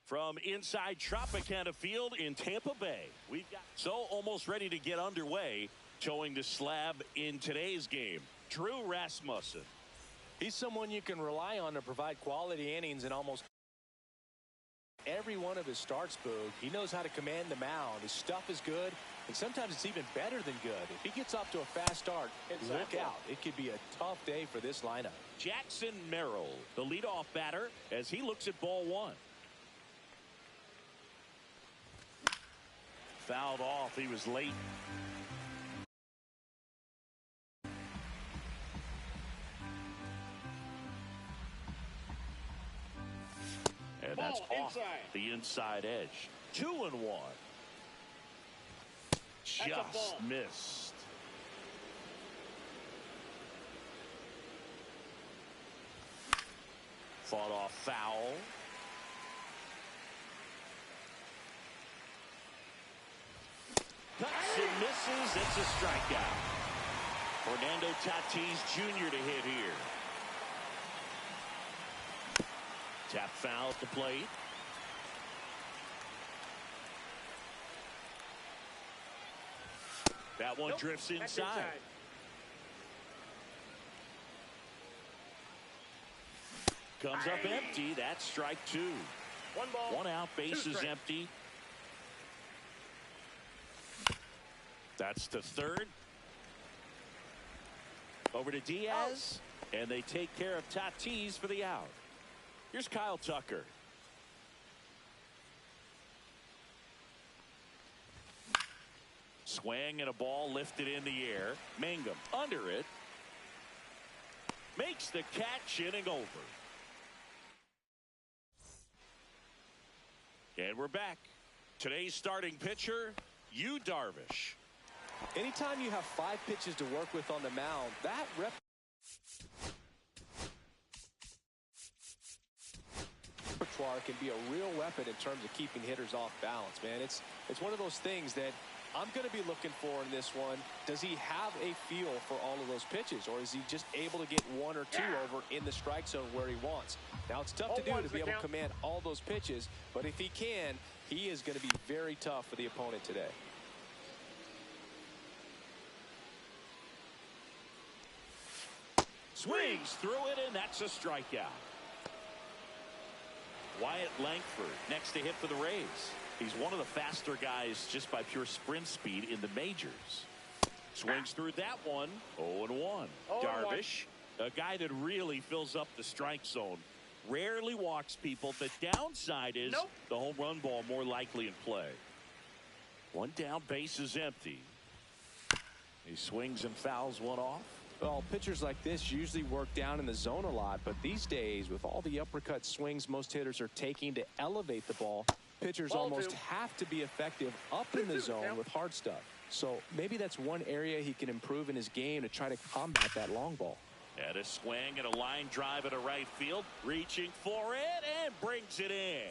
From inside Tropicana Field in Tampa Bay, we've got almost ready to get underway. Showing the slab in today's game, Drew Rasmussen. He's someone you can rely on to provide quality innings in almost every one of his starts, Boog. He knows how to command the mound. His stuff is good, and sometimes it's even better than good. If he gets off to a fast start, look out. It could be a tough day for this lineup. Jackson Merrill, the leadoff batter, as he looks at ball one. Fouled off. He was late. And that's off the inside edge. 2-1. Just missed. Fought off foul. Cuts and misses. It's a strikeout. Fernando Tatis Jr. to hit here. Tap foul at the plate. That one drifts inside. Comes up empty. That's strike two. One ball. One out. Base is empty. That's the third. Over to Diaz. And they take care of Tatis for the out. Here's Kyle Tucker. Swing and a ball lifted in the air. Mangum under it. Makes the catch, inning over. And we're back. Today's starting pitcher, Yu Darvish. Anytime you have 5 pitches to work with on the mound, that repertoire can be a real weapon in terms of keeping hitters off balance, man. It's one of those things that I'm going to be looking for in this one. Does he have a feel for all of those pitches, or is he just able to get 1 or 2 over in the strike zone where he wants? Now, it's tough to do to be able to command all those pitches, but if he can, he is going to be very tough for the opponent today. Swings through it, and that's a strikeout. Wyatt Langford next to hit for the Rays. He's one of the faster guys just by pure sprint speed in the majors. Swings through that one. 0-1. Darvish, a guy that really fills up the strike zone. Rarely walks people. The downside is the home run ball more likely in play. One down, base is empty. He swings and fouls one off. Well, pitchers like this usually work down in the zone a lot, but these days, with all the uppercut swings most hitters are taking to elevate the ball, pitchers almost have to be effective up in the zone with hard stuff. So maybe that's one area he can improve in his game to try to combat that long ball. And a swing and a line drive at a right field. Reaching for it and brings it in.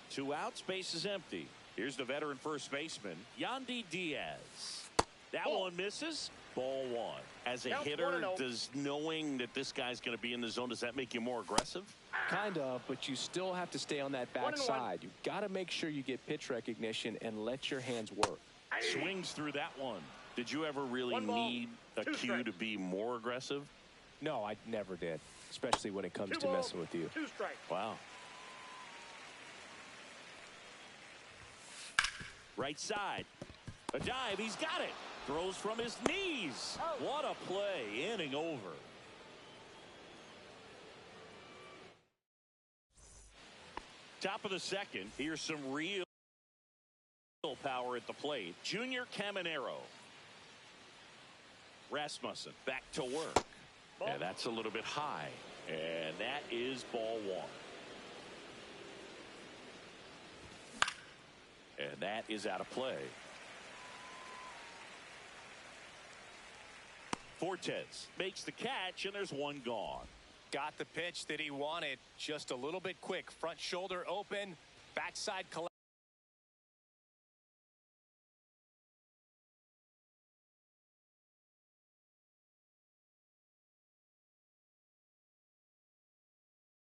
2 outs, base is empty. Here's the veteran first baseman, Yandy Diaz. That one misses. Ball one. As a hitter, does knowing that this guy's going to be in the zone, does that make you more aggressive? Kind of, but you still have to stay on that backside. You've got to make sure you get pitch recognition and let your hands work. Swings through that one. Did you ever really need a cue to be more aggressive? No, I never did, especially when it comes to messing with you. 2 strikes. Wow. Right side. A dive. He's got it. Throws from his knees. What a play. Inning over. Top of the second. Here's some real power at the plate. Junior Caminero. Rasmussen back to work. Yeah, that's a little bit high. And that is ball one. And that is out of play. Fortes makes the catch, and there's one gone. Got the pitch that he wanted, just a little bit quick. Front shoulder open, backside collapse.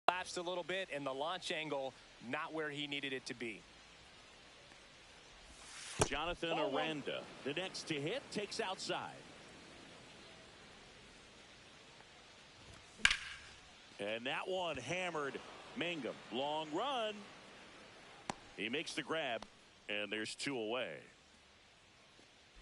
Collapsed a little bit, and the launch angle not where he needed it to be. Jonathan Aranda, the next to hit, takes outside. And that one hammered Mangum. Long run. He makes the grab, and there's 2 away.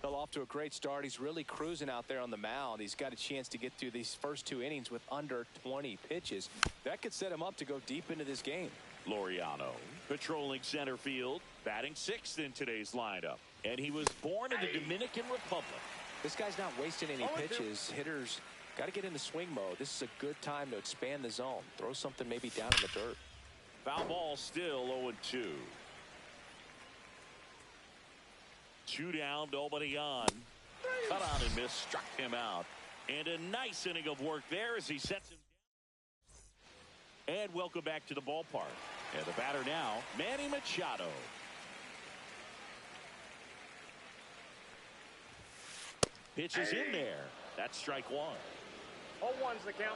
Fell off to a great start. He's really cruising out there on the mound. He's got a chance to get through these first 2 innings with under 20 pitches. That could set him up to go deep into this game. Laureano patrolling center field, batting 6th in today's lineup. And he was born in the Dominican Republic. This guy's not wasting any pitches. Hitters got to get into swing mode. This is a good time to expand the zone. Throw something maybe down in the dirt. Foul ball still 0-2. 2 down, nobody on. Cut on and miss, struck him out. And a nice inning of work there as he sets him down. And welcome back to the ballpark. And the batter now, Manny Machado. Pitch is in there. That's strike one. 0-1's the count.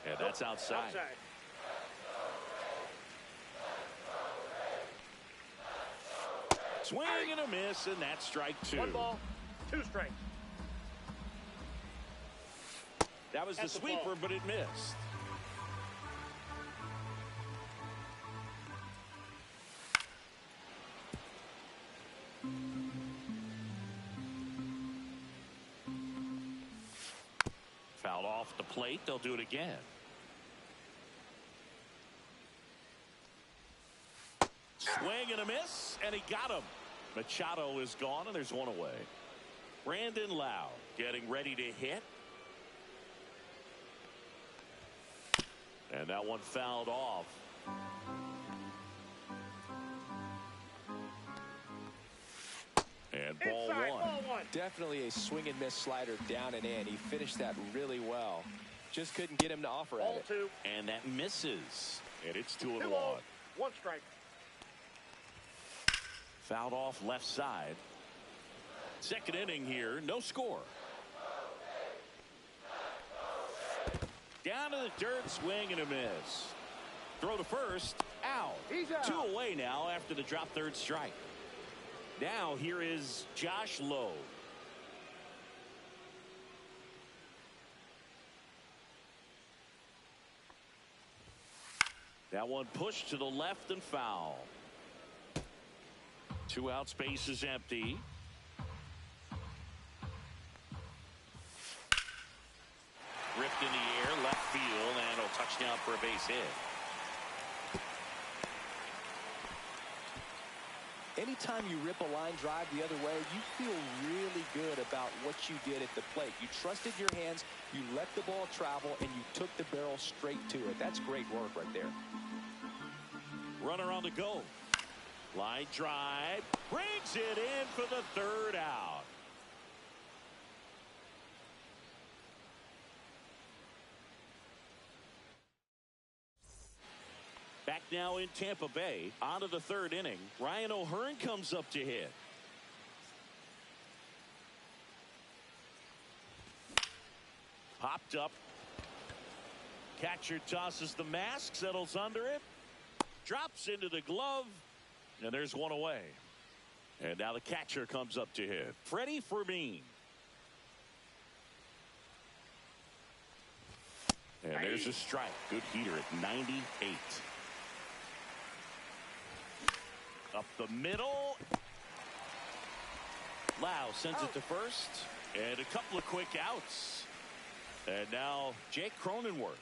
And that's outside. Swing and a miss, and that's strike 2. 1 ball, 2 strikes. That was the sweeper, but it missed. Fouled off the plate. They'll do it again. Swing and a miss, and he got him. Machado is gone, and there's 1 away. Brandon Lau getting ready to hit. And that one fouled off. And ball one. Definitely a swing and miss slider down and in. He finished that really well. Just couldn't get him to offer at it. 2. And that misses. And it's 2-1. 1 strike. Fouled off left side. Second inning here. No score. Down to the dirt. Swing and a miss. Throw to first. Out. He's out. 2 away now after the drop third strike. Now here is Josh Lowe. That one pushed to the left and foul. 2 out, space is empty. Ripped in the air, left field, and a touchdown for a base hit. Anytime you rip a line drive the other way, you feel really good about what you did at the plate. You trusted your hands, you let the ball travel, and you took the barrel straight to it. That's great work right there. Runner on the go. Line drive. Brings it in for the 3rd out. Back now in Tampa Bay. On to the third inning. Ryan O'Hearn comes up to hit. Popped up. Catcher tosses the mask, settles under it, drops into the glove, and there's one away. And now the catcher comes up to hit. Freddie Fermin. And there's a strike. Good heater at 98. Up the middle. Lau sends it to first. And a couple of quick outs. And now Jake Cronenworth.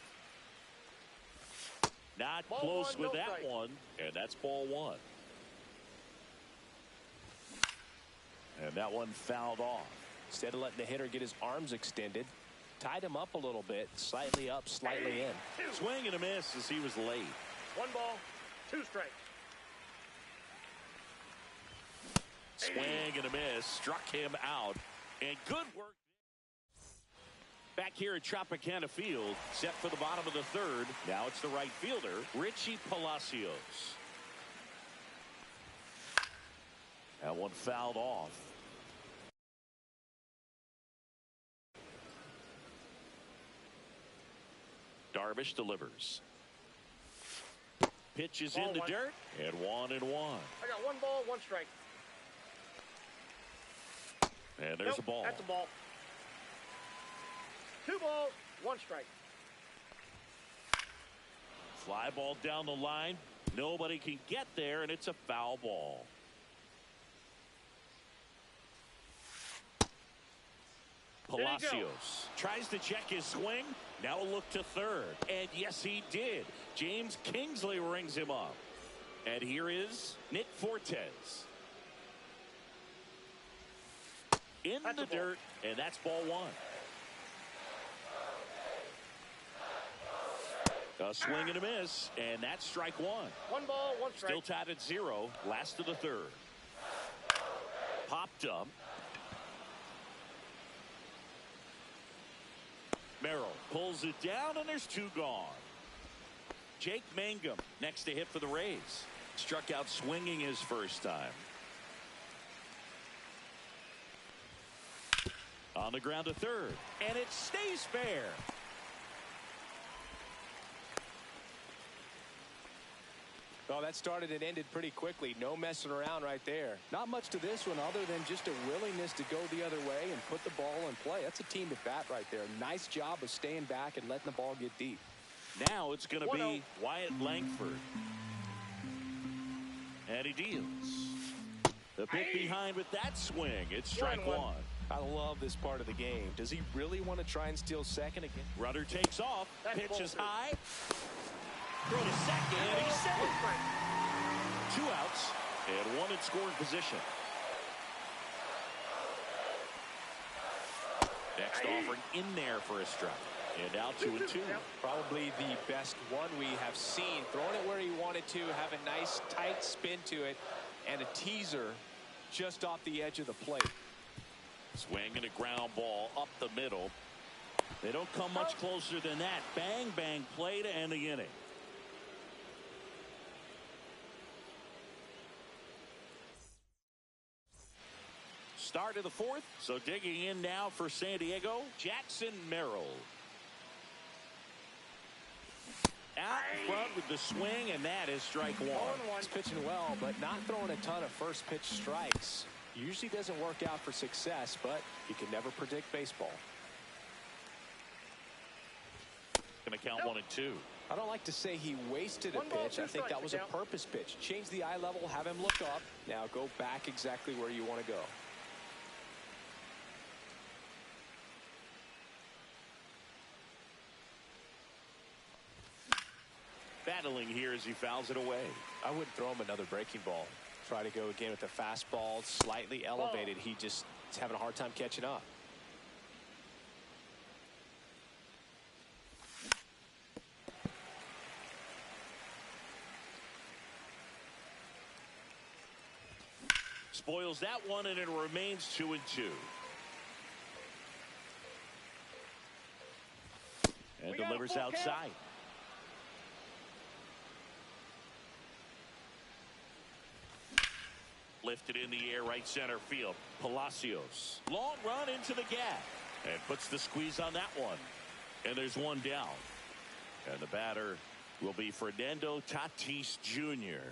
Not Ball close one, with no that strike. one. And that's ball one. And that one fouled off. Instead of letting the hitter get his arms extended, tied him up a little bit, slightly up, slightly in. Swing and a miss as he was late. 1 ball, 2 strikes. Swing and a miss. Struck him out. And good work. Back here at Tropicana Field, set for the bottom of the third. Now it's the right fielder, Richie Palacios. That one fouled off. Darvish delivers. Pitches Ball in the one. dirt, and 1-1. I got 1 ball, 1 strike. And there's Nope, a ball. That's a ball. 2 balls, 1 strike. Fly ball down the line. Nobody can get there, and it's a foul ball. Palacios tries to check his swing. Now a look to third. And yes, he did. James Kingsley rings him up. And here is Nick Fortes. In That's the a ball. dirt, and that's ball one. A swing and a miss, and that's strike one. 1 ball, 1 strike. Still tied at 0. Last of the third. Popped up. Merrill pulls it down, and there's 2 gone. Jake Mangum next to hit for the Rays. Struck out swinging his first time. On the ground to third, and it stays fair. Oh, that started and ended pretty quickly. No messing around right there. Not much to this one other than just a willingness to go the other way and put the ball in play. That's a team at bat right there. Nice job of staying back and letting the ball get deep. Now it's going to be Wyatt Langford. And he deals. The bit behind with that swing. It's strike 1. I love this part of the game. Does he really want to try and steal second again? Runner takes off. That's Pitch ball is 2. high. Throw to second, and he's safe. 1 strike. 2 outs and 1 in scoring position. Next offering in there for a strike. And now 2-2. Probably the best one we have seen. Throwing it where he wanted to, have a nice tight spin to it, and a teaser just off the edge of the plate. Swing and a ground ball up the middle. They don't come much closer than that. Bang, bang play to end the inning. Start of the 4th. So digging in now for San Diego, Jackson Merrill. Out in front with the swing, and that is strike 1. He's pitching well, but not throwing a ton of first pitch strikes. Usually doesn't work out for success, but you can never predict baseball. Going to count 1 and 2. I don't like to say he wasted a 1 ball, pitch. 2 I think that strikes was to a count. purpose pitch. Change the eye level, have him look up. Now go back exactly where you want to go. Battling here as he fouls it away. I wouldn't throw him another breaking ball. Try to go again with the fastball slightly elevated. He just is having a hard time catching up. Spoils that one, and it remains 2-2. And We got a delivers full count. outside. lifted in the air right center field. Palacios. Long run into the gap. And puts the squeeze on that one. And there's one down. And the batter will be Fernando Tatis Jr.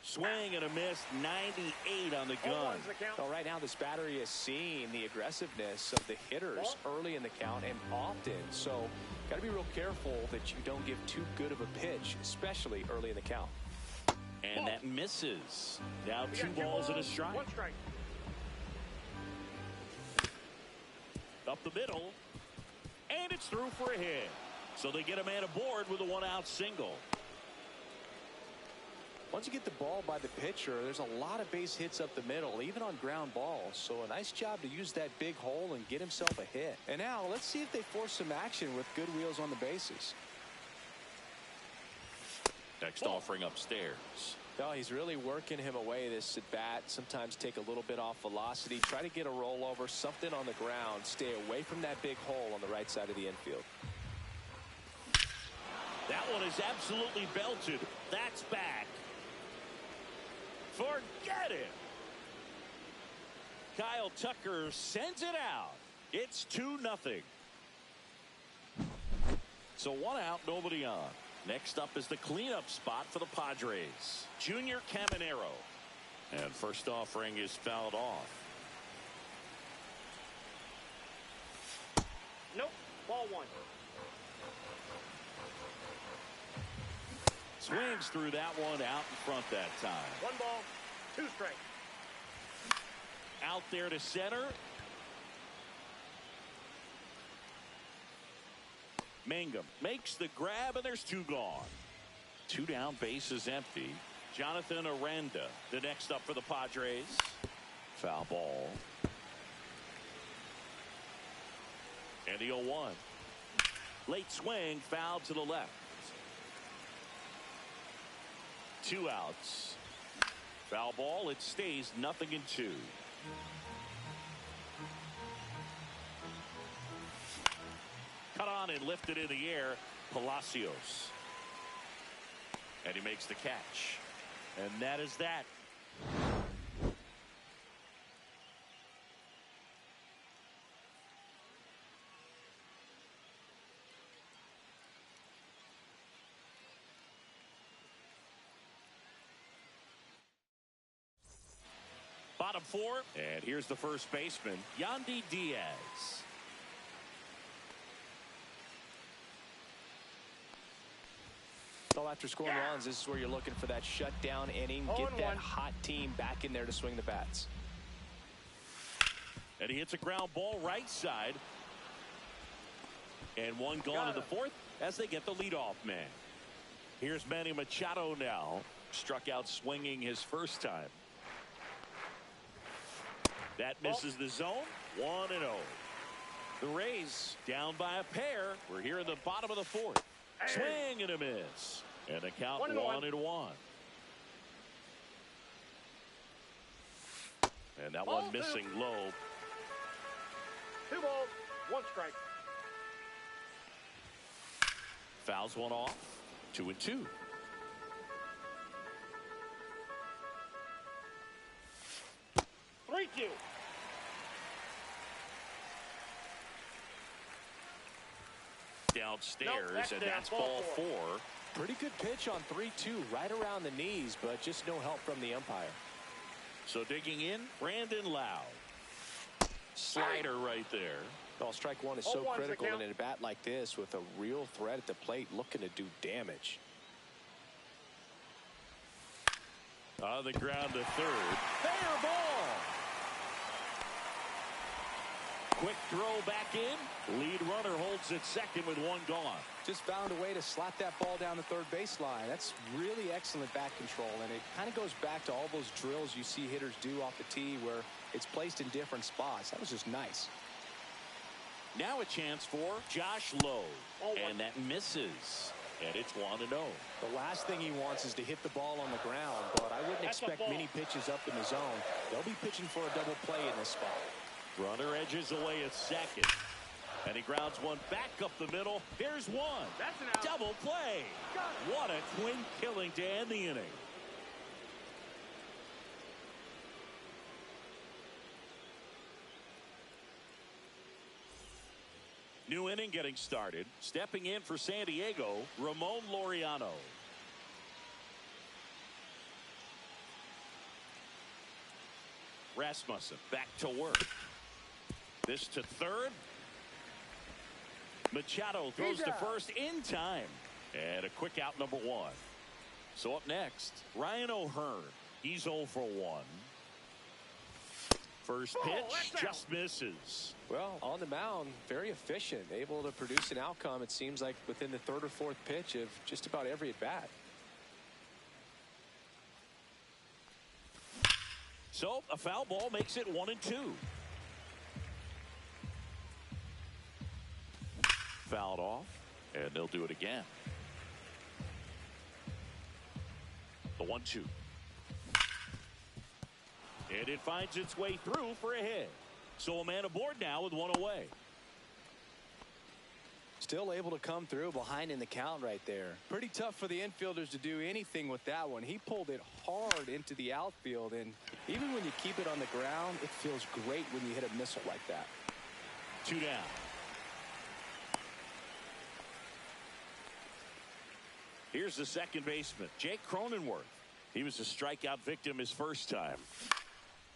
Swing and a miss, 98 on the gun. Well, right now this battery is seeing the aggressiveness of the hitters early in the count and often. So got to be real careful that you don't give too good of a pitch, especially early in the count. And that misses. Now 2 balls and a strike. 1 strike. Up the middle. And it's through for a hit. So they get a man aboard with a 1-out single. Once you get the ball by the pitcher, there's a lot of base hits up the middle, even on ground balls. So a nice job to use that big hole and get himself a hit. And now let's see if they force some action with good wheels on the bases. Next offering upstairs. Oh, he's really working him away this at bat. Sometimes take a little bit off velocity. Try to get a rollover, something on the ground. Stay away from that big hole on the right side of the infield. That one is absolutely belted. That's back. Forget it. Kyle Tucker sends it out. It's 2-0. So 1 out, nobody on. Next up is the cleanup spot for the Padres. Junior Caminero. And first offering is fouled off. Nope. Ball 1. Swings through that one, out in front that time. 1 ball, 2 strikes. Out there to center. Mangum makes the grab, and there's 2 gone. 2 down, bases empty. Jonathan Aranda, the next up for the Padres. Foul ball. And the 0-1. Late swing, foul to the left. 2 outs. Foul ball. It stays 0-2. Cut on and lifted in the air. Palacios. And he makes the catch. And that is that. Bottom 4. And here's the first baseman, Yandy Diaz. So after scoring runs, this is where you're looking for that shutdown inning. Get that hot team back in there to swing the bats. And he hits a ground ball right side. And 1 gone in the 4th as they get the leadoff man. Here's Manny Machado now. Struck out swinging his first time. That misses the zone. 1-0. The Rays down by a pair. We're here in the bottom of the 4th. Swing and a miss. And a count 1-1. And that one missing low. 2 balls, 1 strike. Fouls one off. 2-2. Downstairs, and that's ball 4. Pretty good pitch on 3-2, right around the knees, but just no help from the umpire. So digging in, Brandon Lau. Slider right there. Well, strike 1 is so critical in a bat like this with a real threat at the plate looking to do damage. On the ground to third. Fair ball. Quick throw back in. Lead runner holds at second with 1 gone. Just found a way to slap that ball down the third baseline. That's really excellent bat control, and it kind of goes back to all those drills you see hitters do off the tee where it's placed in different spots. That was just nice. Now a chance for Josh Lowe. And that misses. And it's 1-0. The last thing he wants is to hit the ball on the ground, but I wouldn't expect many pitches up in the zone. They'll be pitching for a double play in this spot. Runner edges away at second. And he grounds one back up the middle. Here's 1. That's an out. Double play. What a twin killing to end the inning. New inning getting started. Stepping in for San Diego, Ramon Laureano. Rasmussen back to work. This to third. Machado throws to first in time. And a quick out, number 1. So up next, Ryan O'Hearn. He's 0 for 1. First pitch just misses. Well, on the mound, very efficient, able to produce an outcome, it seems like, within the third or fourth pitch of just about every at bat. So a foul ball makes it 1-2. Fouled off, and they'll do it again. The 1-2. And it finds its way through for a hit. So a man aboard now with 1 away. Still able to come through behind in the count right there. Pretty tough for the infielders to do anything with that one. He pulled it hard into the outfield, and even when you keep it on the ground, it feels great when you hit a missile like that. 2 down. Here's the second baseman, Jake Cronenworth. He was a strikeout victim his first time.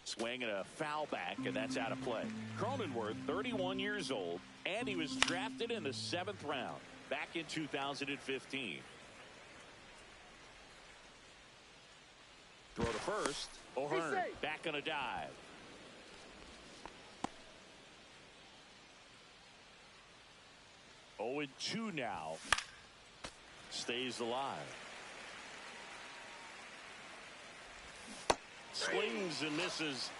Swing and a foul back, and that's out of play. Cronenworth, 31 years old, and he was drafted in the 7th round back in 2015. Throw to first. O'Hearn back on a dive. Oh, and 2 now. Stays alive. Swings and misses.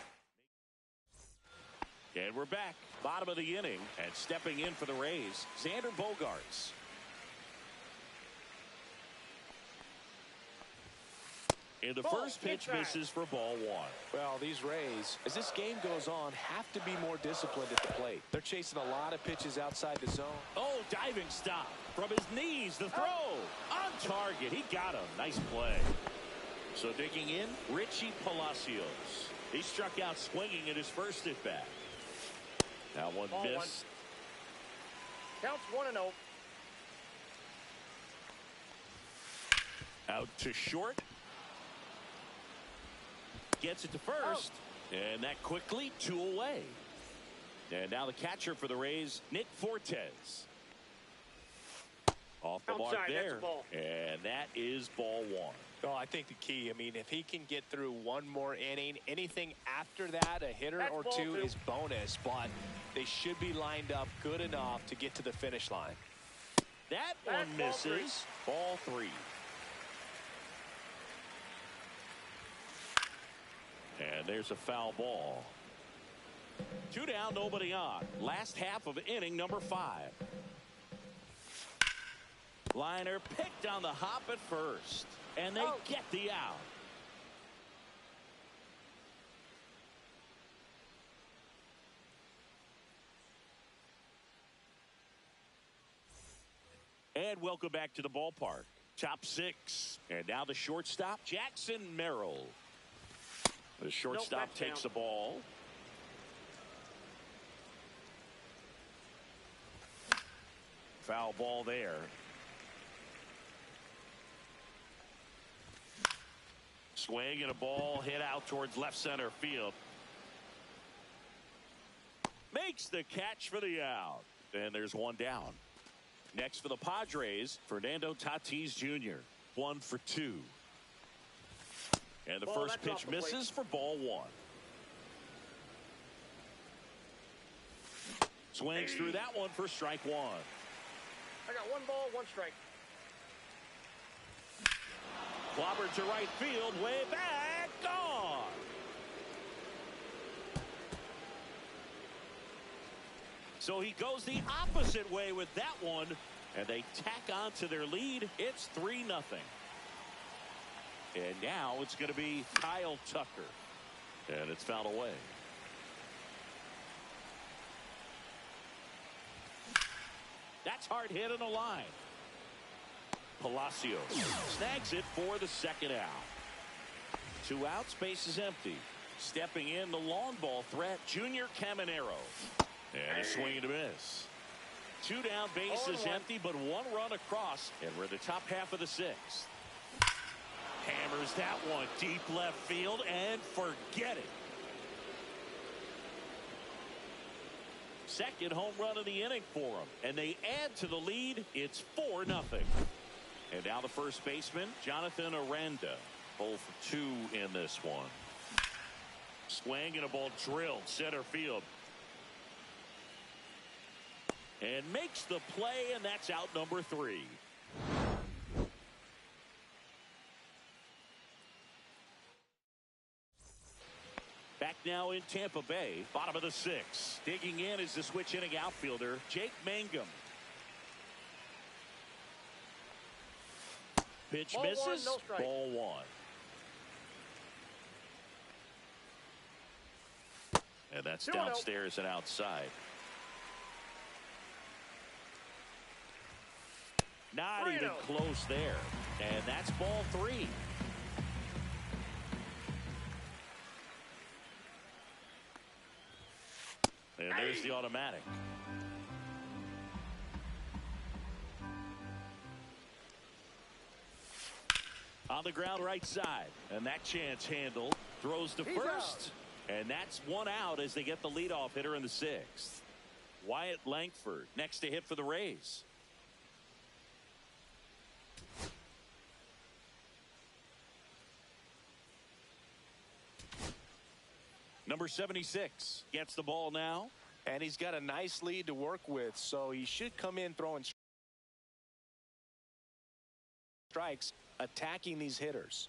And we're back. Bottom of the inning. And stepping in for the Rays, Xander Bogaerts. And the first pitch misses for ball 1. Well, these Rays, as this game goes on, have to be more disciplined at the plate. They're chasing a lot of pitches outside the zone. Oh, diving stop. From his knees, the throw. On target. He got him. Nice play. So digging in, Richie Palacios. He struck out swinging in his first at bat. Now one miss. Counts 1-0. Out to short. Gets it to first. And that quickly 2 away. And now the catcher for the Rays, Nick Fortes. Off the mark there. And that is ball 1. Oh, I think the key, I mean, if he can get through one more inning, anything after that, a hitter or two is bonus, but they should be lined up good enough to get to the finish line. That one misses. Ball 3. And there's a foul ball. 2 down, nobody on. Last half of inning number 5. Liner picked on the hop at first. And they get the out. And welcome back to the ballpark. Top 6. And now the shortstop, Jackson Merrill. The shortstop takes the ball. Foul ball there. Swing and a ball hit out towards left center field. Makes the catch for the out. And there's 1 down. Next for the Padres, Fernando Tatis Jr. 1 for 2. And the first pitch misses for ball 1. Swings through that one for strike 1. I got 1 ball, 1 strike. Clobbered to right field, way back, gone. So he goes the opposite way with that one, and they tack on to their lead. It's 3-0. And now it's going to be Kyle Tucker. And it's fouled away. That's hard hit on the line. Palacios snags it for the second out. 2 outs, base is empty. Stepping in the long ball threat, Junior Caminero. And a swing and a miss. Two down, bases empty, but one run across, and we're in the top half of the sixth. Hammers that one deep left field, and forget it. Second home run of the inning for them, and they add to the lead. It's 4-0. And now the first baseman, Jonathan Aranda, 0 for 2 in this one. Swing and a ball drilled center field. And makes the play, and that's out number 3. Back now in Tampa Bay, bottom of the 6th. Digging in is the switch inning outfielder, Jake Mangum. Pitch Ball misses. 1, no strike. Ball 1. And that's 2-0. downstairs and outside. Not 3-0. even close there. And that's ball 3. And there's the automatic. On the ground right side. And that chance handled. Throws to first. And that's one out as they get the leadoff hitter in the 6th. Wyatt Langford next to hit for the Rays. Number 76 gets the ball now. And he's got a nice lead to work with, so he should come in throwing strikes, attacking these hitters.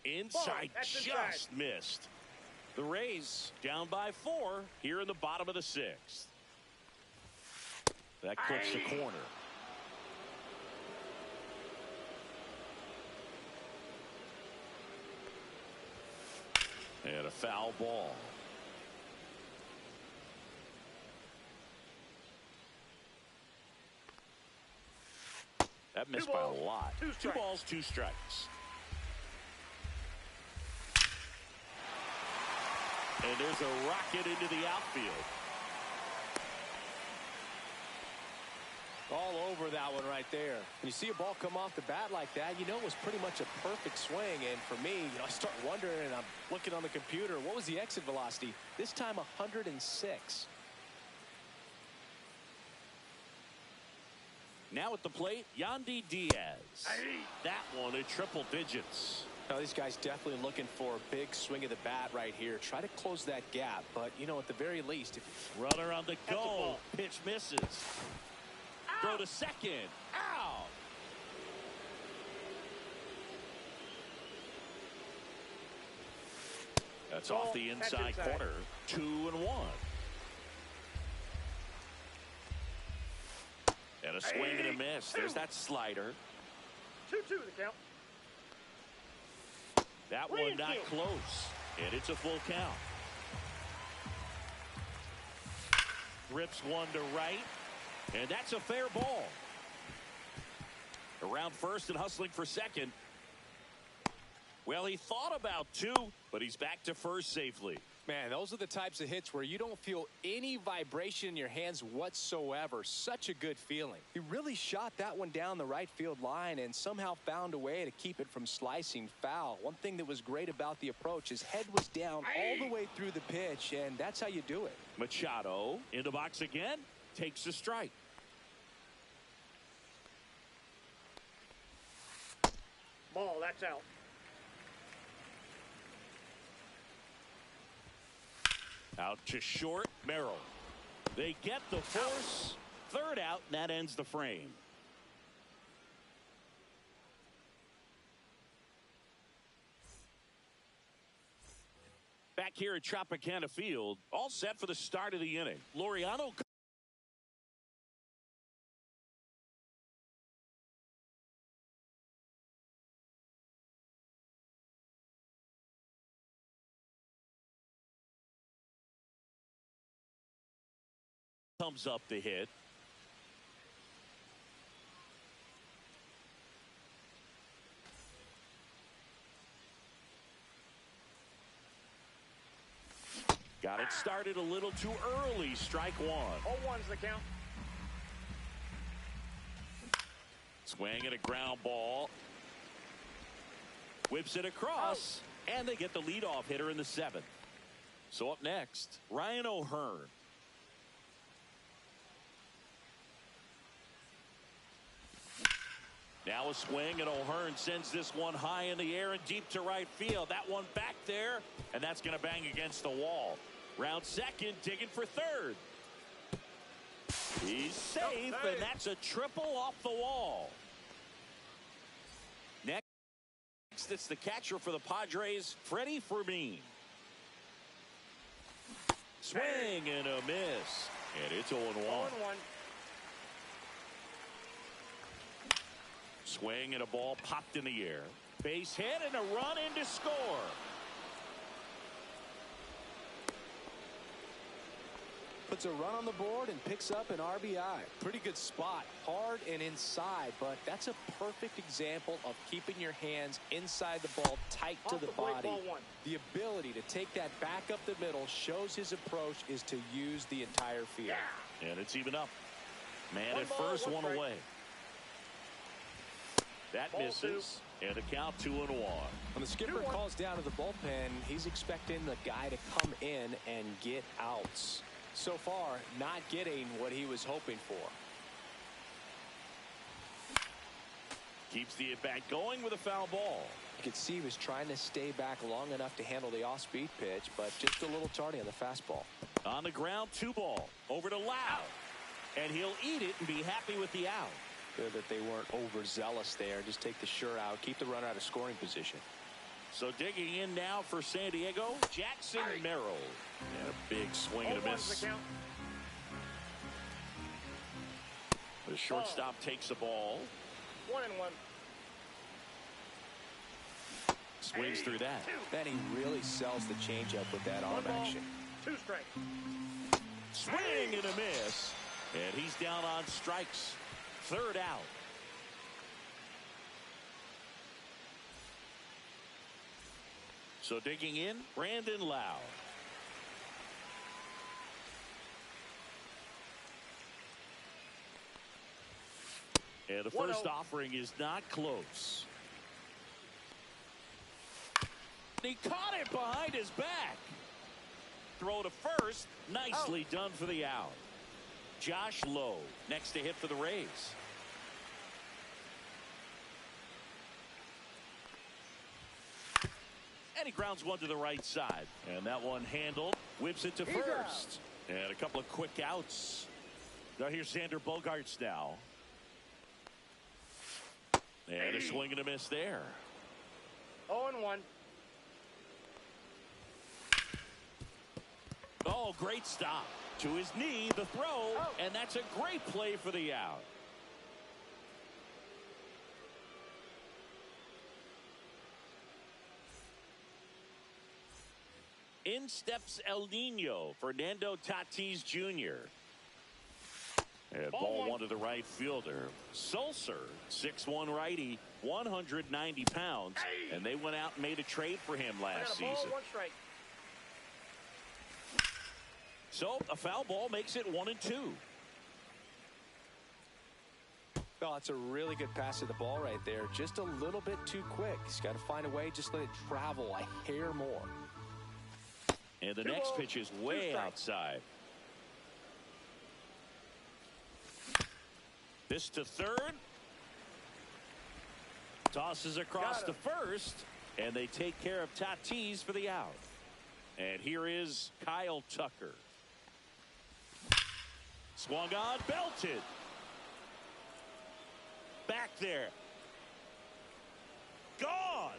Inside, just missed. The Rays down by 4 here in the bottom of the 6th. That clips the corner. And a foul ball. That missed by a lot. 2 balls, 2 strikes. And there's a rocket into the outfield. All over that one right there. When you see a ball come off the bat like that, you know it was pretty much a perfect swing. And for me, I start wondering, and I'm looking on the computer, what was the exit velocity? This time 106. Now at the plate, Yandy Diaz. That one in triple digits. Now these guys definitely looking for a big swing of the bat right here. Try to close that gap. But, you know, at the very least, if runner on the go. Pitch misses. Throw to second. Out. That's off the inside corner. 2-1. And a swing and a miss. There's that slider. 2-2 the count. That one not close. And it's a full count. Rips one to right. And that's a fair ball. Around first and hustling for second. Well, he thought about 2, but he's back to first safely. Man, those are the types of hits where you don't feel any vibration in your hands whatsoever. Such a good feeling. He really shot that one down the right field line and somehow found a way to keep it from slicing foul. One thing that was great about the approach, his head was down all the way through the pitch, and that's how you do it. Machado in the box again. Takes a strike. Ball, that's out. Out to short, Merrill. They get the force. Third out, and that ends the frame. Back here at Tropicana Field, all set for the start of the inning. Laureano comes up to hit. Got it started a little too early. Strike one. 0-1's the count. Swing and a ground ball. Whips it across. And they get the leadoff hitter in the seventh. So up next, Ryan O'Hearn. Now a swing, and O'Hearn sends this one high in the air and deep to right field. That one back there, and that's going to bang against the wall. Round second, digging for third. He's safe, and that's a triple off the wall. Next, it's the catcher for the Padres, Freddie Fermin. Swing and a miss, and it's 0-1. 0-1. Swing and a ball popped in the air. Base hit and a run in to score. Puts a run on the board and picks up an RBI. Pretty good spot. Hard and inside, but that's a perfect example of keeping your hands inside the ball, tight to the body. The ability to take that back up the middle shows his approach is to use the entire field. And it's even up. Man at first, one away. That misses, and the count 2-1. When the skipper calls down to the bullpen, he's expecting the guy to come in and get outs. So far, not getting what he was hoping for. Keeps the at-bat going with a foul ball. You could see he was trying to stay back long enough to handle the off-speed pitch, but just a little tardy on the fastball. On the ground, 2-ball. Over to Lau. And he'll eat it and be happy with the out. Good that they weren't overzealous there. Just take the sure out. Keep the runner out of scoring position. So digging in now for San Diego, Jackson Merrill. And a big swing and a miss. The shortstop takes the ball. 1-1. Swings through that. Then he really sells the changeup with that arm action. 2 strikes. Swing and a miss. And he's down on strikes. Third out. So digging in, Brandon Lau. And the first offering is not close. He caught it behind his back. Throw to first. Nicely done for the out. Josh Lowe next to hit for the Rays. And he grounds one to the right side. And that one handled. Whips it to first. And a couple of quick outs. Now here's Xander Bogaerts now. And a swing and a miss there. 0-1. Oh, great stop. To his knee, the throw, and that's a great play for the out. In steps El Nino, Fernando Tatis Jr. And ball one to the right fielder. Sulcer, 6'1" righty, 190 pounds. And they went out and made a trade for him last season. 1 strike. So a foul ball makes it 1-2. Well, it's a really good pass to the ball right there. Just a little bit too quick. He's got to find a way. Just let it travel a hair more. And the next pitch is way outside. This to third. Tosses across to first. And they take care of Tatis for the out. And here is Kyle Tucker. Swung on, belted. Back there. Gone.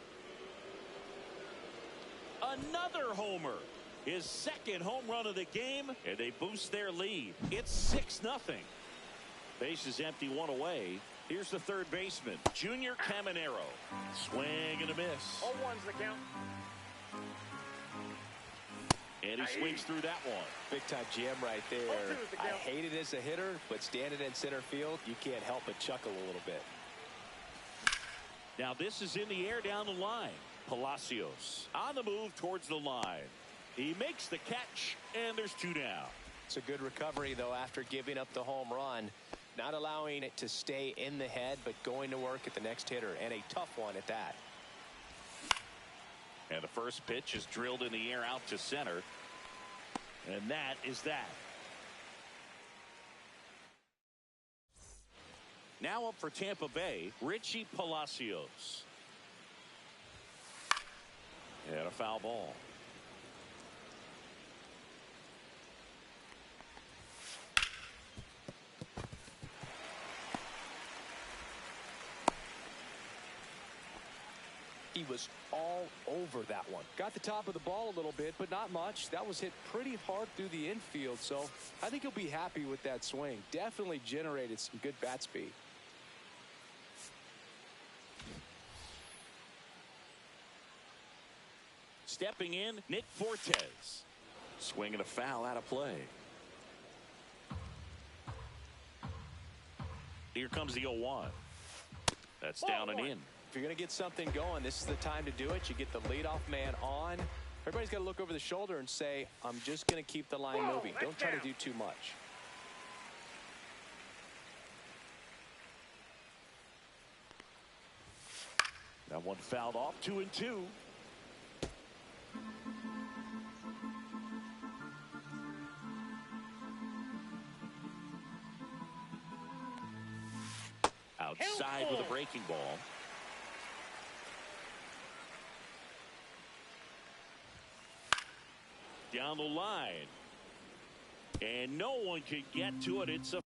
Another homer. His second home run of the game, and they boost their lead. It's 6-0. Base is empty, one away. Here's the third baseman, Junior Caminero. Swing and a miss. 0-1's the count. And he swings through that one. Big time jam right there. I hate it as a hitter, but standing in center field, you can't help but chuckle a little bit. Now this is in the air down the line. Palacios on the move towards the line. He makes the catch, and there's 2 down. It's a good recovery, though, after giving up the home run. Not allowing it to stay in the head, but going to work at the next hitter, and a tough one at that. And the first pitch is drilled in the air out to center. And that is that. Now up for Tampa Bay, Richie Palacios. And a foul ball. He was all over that one. Got the top of the ball a little bit, but not much. That was hit pretty hard through the infield, so I think he'll be happy with that swing. Definitely generated some good bat speed. Stepping in, Nick Fortes. Swinging a foul out of play. Here comes the 0-1. That's down and in. If you're going to get something going, this is the time to do it. You get the leadoff man on. Everybody's got to look over the shoulder and say, I'm just going to keep the line moving. Don't try to do too much. That one fouled off, 2-2. Outside with a breaking ball. Down the line. And no one can get to it. It's a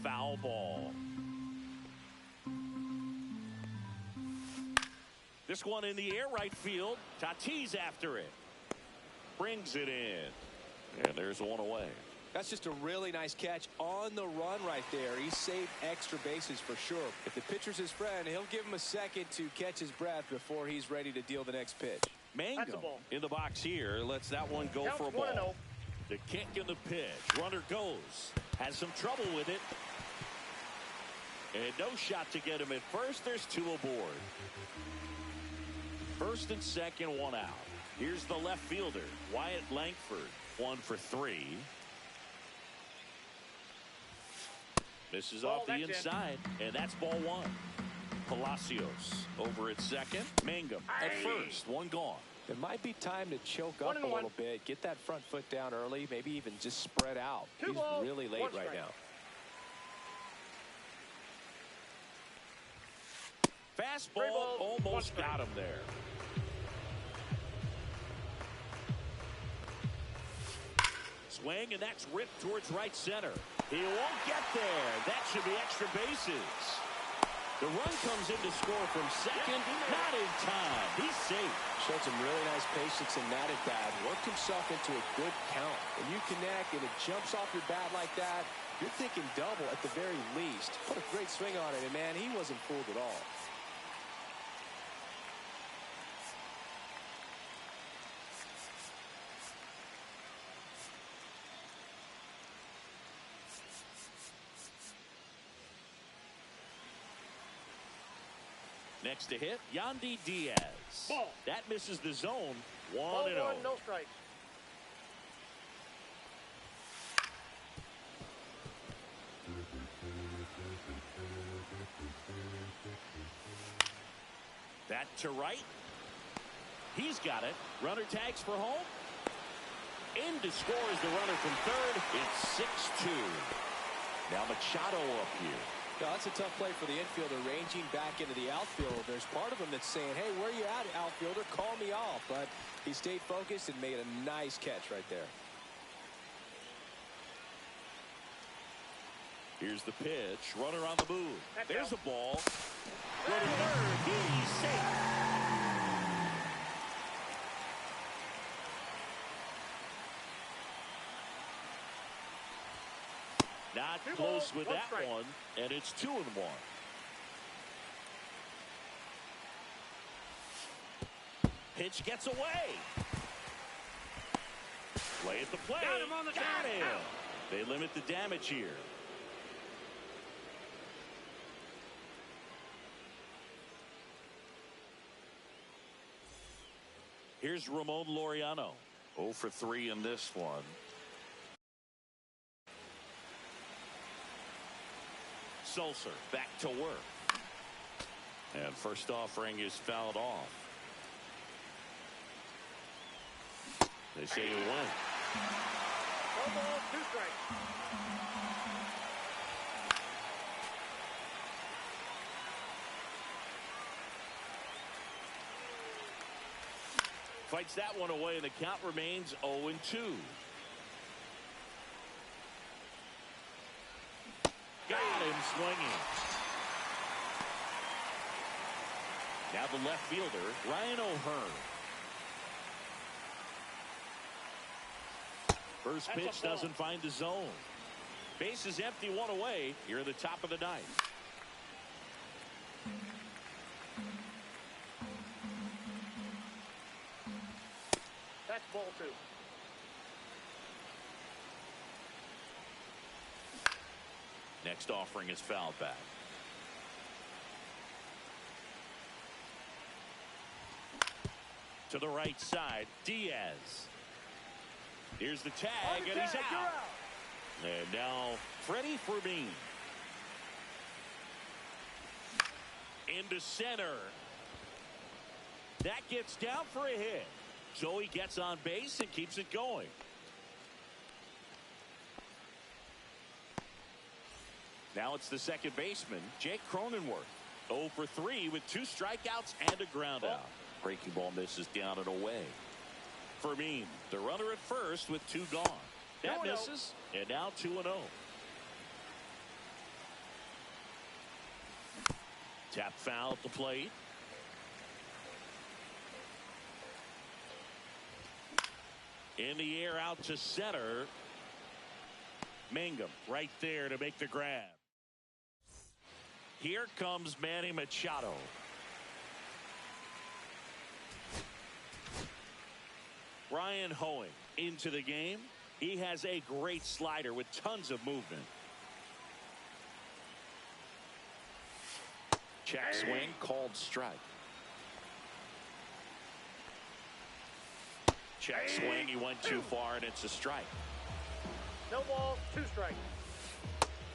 foul ball. This one in the air right field. Tatis after it. Brings it in. And there's one away. That's just a really nice catch on the run right there. He saved extra bases for sure. If the pitcher's his friend, he'll give him a second to catch his breath before he's ready to deal the next pitch. Mango in the box here. Lets that one go for a ball. The kick and the pitch. Runner goes. Has some trouble with it. And no shot to get him at first. There's 2 aboard. First and second, 1 out. Here's the left fielder, Wyatt Langford. 1 for 3. Misses off the inside, and that's ball 1. Palacios over at second. Mangum at first. 1 gone. It might be time to choke up a little bit. Get that front foot down early. Maybe even just spread out. He's really late right now. Fastball almost got him there. Swing, and that's ripped towards right center. He won't get there. That should be extra bases. The run comes in to score from second. Not in time. He's safe. Showed some really nice patience in that at bat. Worked himself into a good count. When you connect and it jumps off your bat like that, you're thinking double at the very least. Put a great swing on it, and man, he wasn't fooled at all. Next to hit, Yandy Diaz. Ball. That misses the zone. 1-0. No strikes. That to right. He's got it. Runner tags for home. In to score is the runner from third. It's 6-2. Now Machado up here. No, that's a tough play for the infielder, ranging back into the outfield. There's part of him that's saying, hey, where you at, outfielder? Call me off. But he stayed focused and made a nice catch right there. Here's the pitch. Runner on the move. There's a ball. Runner third. He's safe. Not close with that one, and it's 2-1. Pitch gets away. Play at the plate. Got him. They limit the damage here. Here's Ramon Laureano. 0 for 3 in this one. Sulcer back to work. And first offering is fouled off. They say you win. No ball, 2 strikes. Fights that one away, and the count remains 0-2. Got him swinging. Now the left fielder, Ryan O'Hearn. First pitch doesn't find the zone. Base is empty, 1 away. Here at the top of the 9th. That's ball 2. Next offering is fouled back. To the right side, Diaz. Here's the tag, and he's out. And now Freddie Fermin. Into center. That gets down for a hit. So he gets on base and keeps it going. Now it's the second baseman, Jake Cronenworth. 0 for 3 with 2 strikeouts and a ground out. Breaking ball misses down and away. Fermin, the runner at first with 2 gone. That misses, and now 2-0. Tap foul at the plate. In the air out to center. Mangum right there to make the grab. Here comes Manny Machado. Ryan Hoeing into the game. He has a great slider with tons of movement. Check swing, called strike. Check swing, he went too far, and it's a strike. No ball, 2 strikes.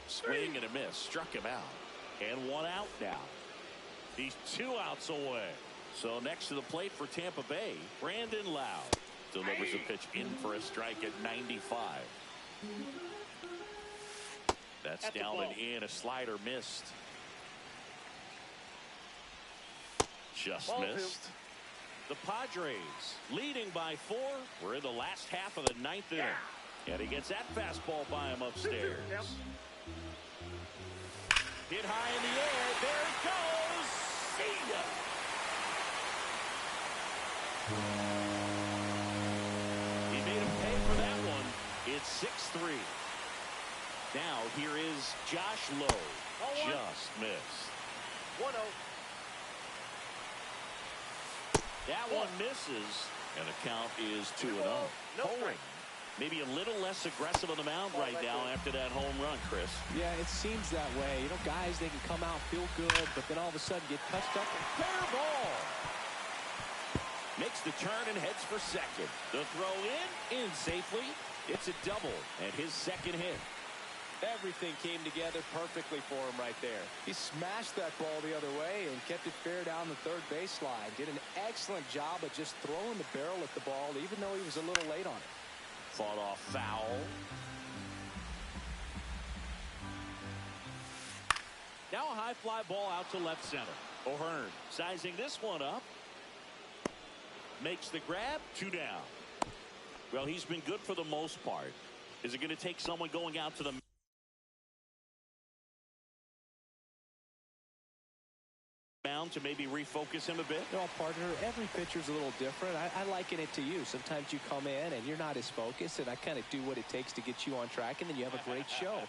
Swing and a miss, struck him out. And 1 out now. He's 2 outs away. So next to the plate for Tampa Bay, Brandon Lowe delivers a pitch in for a strike at 95. That's down and in. A slider missed. Just Ball missed. 2. The Padres leading by 4. We're in the last half of the 9th inning. And he gets that fastball by him upstairs. Yep. Hit high in the air. There it goes. See ya. He made him pay for that one. It's 6-3. Now here is Josh Lowe. Just missed. 1-0. That one misses, and the count is 2-0. No Hoeing, maybe a little less aggressive on the mound right now after that home run, Chris. Yeah, it seems that way. You know, guys, they can come out, feel good, but then all of a sudden get touched up and fair ball. Makes the turn and heads for second. The throw in safely. It's a double, and his second hit. Everything came together perfectly for him right there. He smashed that ball the other way and kept it fair down the third baseline. Did an excellent job of just throwing the barrel at the ball, even though he was a little late on it. Fought off foul. Now a high fly ball out to left center. O'Hearn sizing this one up. Makes the grab. 2 down. Well, he's been good for the most part. Is it going to take someone going out to the mound to maybe refocus him a bit? You know, partner, every pitcher's a little different. I liken it to you. Sometimes you come in and you're not as focused, and I kind of do what it takes to get you on track, and then you have a great show.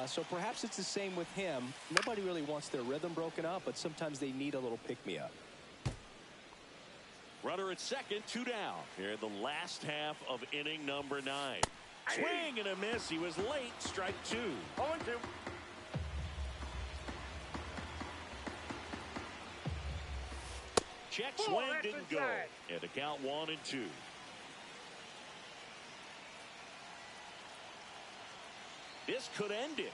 So perhaps it's the same with him. Nobody really wants their rhythm broken up, but sometimes they need a little pick-me-up. Runner at second, 2 down. Here in the last half of inning number 9. Swing and a miss. He was late. Strike 2. 0-2. check Oh, swing that's didn't go. inside. And a count 1-2. This could end it.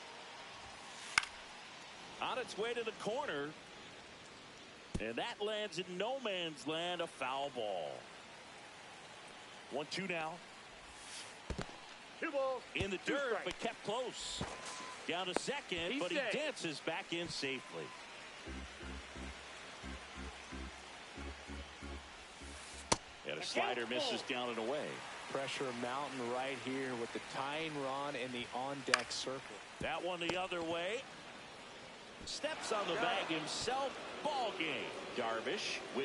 On its way to the corner. And that lands in no man's land, a foul ball. 1-2 now. 2 balls. In the 2 dirt, strikes. but kept close. Down to second, but he safe. dances back in safely. And a slider misses down and away. Pressure mountain right here with the tying run in the on-deck circle. That one the other way. Steps on the bag himself. Ball game. Darvish with it.